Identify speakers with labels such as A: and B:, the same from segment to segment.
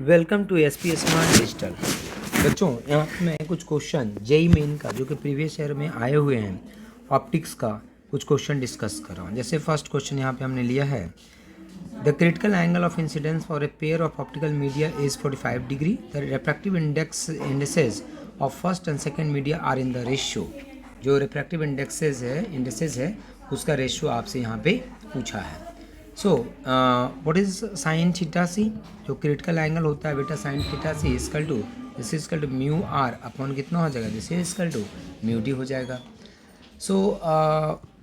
A: Welcome to SP smart digital. बच्चों, यहाँ पे मैं कुछ क्वेश्चन जेई मेन का जो कि प्रीवियस ईयर में आए हुए हैं ऑप्टिक्स का कुछ क्वेश्चन डिस्कस कर रहा हूँ। जैसे फर्स्ट क्वेश्चन यहाँ पे हमने लिया है, the critical angle of incidence for a pair of optical media is 45 degree. The refractive indexes of first and second media are in the ratio. जो रिफ्रैक्टिव इंडेक्सेस है उसका रेशियो आपसे यहाँ पे पूछा है। So what is sine theta C? जो critical angle होता है बेटा sine theta C is equal to this is equal to mu R upon कितना हो जाएगा, this is equal to mu D हो जाएगा। So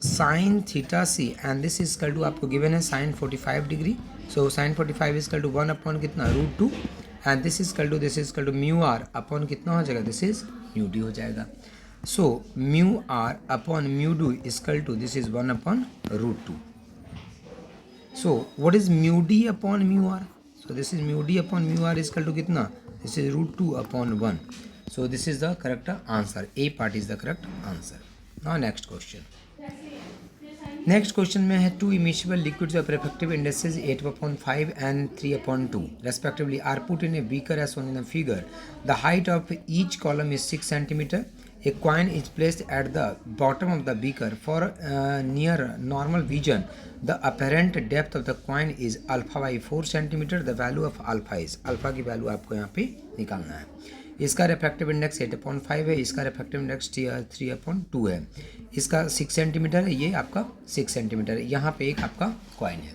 A: sine theta C and this is equal to आपको गिवन है sine 45 degree. So sine 45 is equal to 1 upon कितना √2 and this is equal to mu R upon कितना हो जाएगा, दिस इज म्यू डी हो जाएगा। So mu R upon mu D is equal to this is 1 upon √2. So what is mu d upon mu r? So this is mu d upon mu r is equal to कितना? This is √2 upon 1. So this is the correct answer. A part is the correct answer. Now next question. Next question में है two immiscible liquids of refractive indices 8/5 and 3/2 respectively are put in a beaker as shown in the figure. The height of each column is 6 centimeter. A coin is placed at the bottom of the beaker. For near normal vision, the apparent depth of the coin is alpha by 4 centimeter. The value of alpha is alpha की value आपको यहाँ पे निकालना है। इसका refractive index 8/5 है, इसका refractive index 3/2 है, इसका 6 सेंटीमीटर है, ये आपका 6 सेंटीमीटर है, यहाँ पे एक आपका कॉइन है।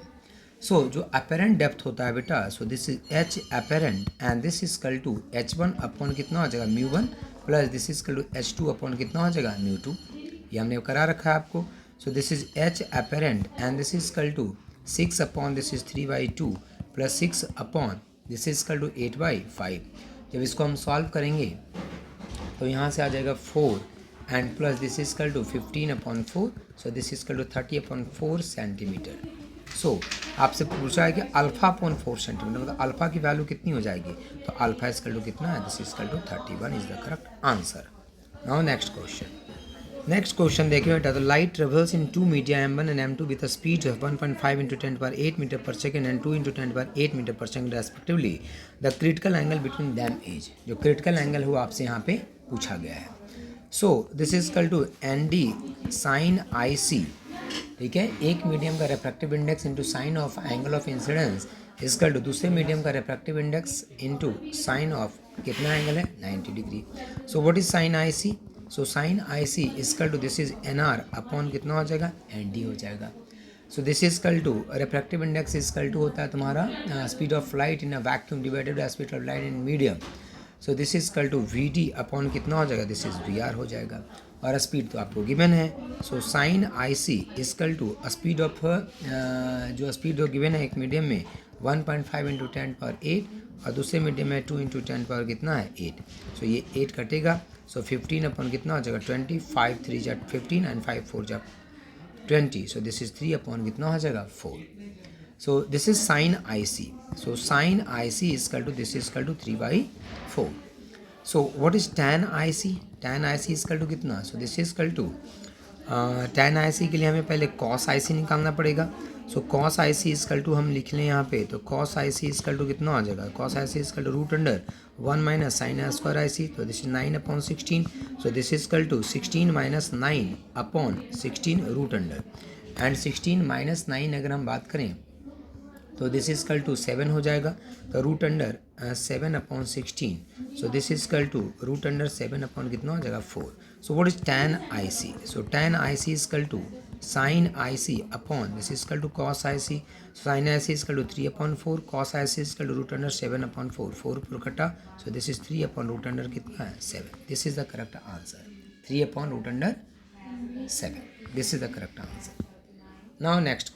A: सो जो अपेरेंट डेप्थ होता है बेटा, सो this is H apparent and this is equal to h1 upon कितना हो जाएगा μ1 plus this is equal to h2 upon कितना हो जाएगा μ2। ये हमने करा रखा है आपको। So this is H apparent and this is equal to 6 upon this is 3/2 plus 6 upon this is equal to 8/5। जब इसको हम सॉल्व करेंगे तो यहाँ से आ जाएगा 4 and plus this is equal to 15/4। So this is equal to 30/4 centimetre. सो आपसे पूछा है कि अल्फा अपॉन 4 सेंटीमीटर मतलब अल्फा की वैल्यू कितनी हो जाएगी, तो अल्फा इजकल टू कितना है, this is equal to 31 is the correct answer. Now next question देखिए बेटा, the light travels in two media m1 and m2 with a speed of 1.5 × 10⁸ metre per second and 2 × 10⁸ metre per second respectively. The critical angle between them is, जो critical angle हुआ आपसे यहाँ पे पूछा गया है। So this is equal to n D sine I C, ठीक है। एक मीडियम का refractive index into sine of angle of incidence is equal to दूसरे मीडियम का refractive index into sine of कितना एंगल है, 90 degree. So what is sine I C? So sine I C is equal to this is n R upon कितना हो जाएगा, n D हो जाएगा। So this is equal to refractive index is equal to होता है तुम्हारा speed of light in a vacuum divided by speed of light in medium. So this is equal to v D upon कितना हो जाएगा, this is we are हो जाएगा, और speed तो आपको गिवन है। So sine I C is equal to speed of जो स्पीड जो गिवन है एक मीडियम में 1.5 × 10⁸ और दूसरे मीडियम में 2 × 10 कितना है 8। सो ये 8 कटेगा। सो 15 अपॉन कितना हो जाएगा 20, 5 3 जा 15 एंड 5 4 जा 20। सो दिस इज 3 अपॉन कितना हो जाएगा 4। So this is sine I C. So sine I C is equal to this is equal to 3/4। So what is tan I C? tan I C is equal to कितना, so this is equal to tan I C के लिए हमें पहले cos I C निकालना पड़ेगा। So cos I C is equal to हम लिख लें यहाँ पे, तो cos I C is equal to कितना आ जाएगा, cos I C is equal to √1 minus sine square I C, तो this is 9/16। So this is equal to 16 - 9/16 √, and 16 - 9 अगर हम बात करें तो दिस इज कल टू 7 हो जाएगा, तो √7/16। So this is equal to √7 upon कितना हो जाएगा 4। So what is tan I C? So tan I C is equal to sine I C upon this is equal to cos I C. Sine I C is equal to 3/4, cos I C is equal to √7/4, 4 पर कटा। सो this is 3/√, कितना है 7। This is the correct answer, 3/√7। This is the correct answer. Now next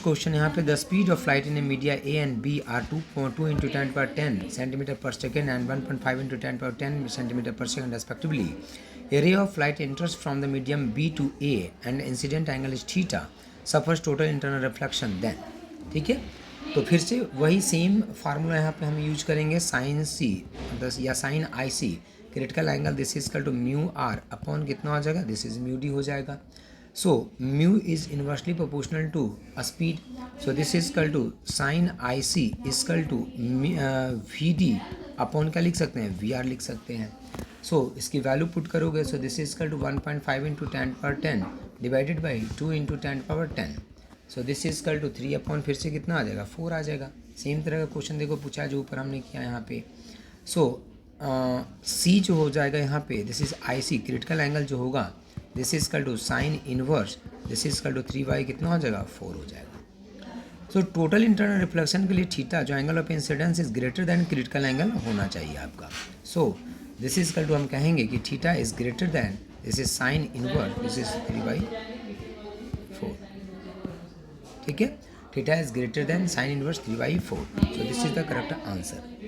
A: question यहाँ पे, the speed of light in a media A and B are 2 × 10⁻10 centimetre per second and 1.5 × 10⁻10 centimetre per second respectively. A ray of light enters from the medium B to A and incident angle is theta, suffers total internal reflection then, ठीक है। तो फिर से वही same formula यहाँ पे हम use करेंगे, साइन सी या sine I C critical angle this is equal to mu R upon कितना हो जाएगा, दिस इज म्यू डी हो जाएगा। So mu is inversely proportional to a speed. So this is equal to sin IC is equal to VD upon क्या लिख सकते हैं, VR लिख सकते हैं. सो इसकी वैल्यू पुट करोगे, so this is equal to 1.5 into 10^10 divided by 2 into 10^10. So this is equal to 3 upon फिर से कितना आ जाएगा, 4 आ जाएगा. सेम तरह का क्वेश्चन देखो पूछा जो ऊपर हमने किया यहाँ पे. सो सी जो हो जाएगा यहाँ पे, this is IC critical angle जो होगा, this is equal to sine inverse, this is equal to 3y कितना हो जाएगा, 4 हो जाएगा. सो टोटल इंटरनल रिफ्लेक्शन के लिए थीटा जो angle of incidence is greater than critical angle होना चाहिए आपका. So this is equal to हम कहेंगे कि theta is greater than, this is sine inverse, this is 3/4. ठीक है, theta is greater than sine inverse 3/4. So this is the correct answer.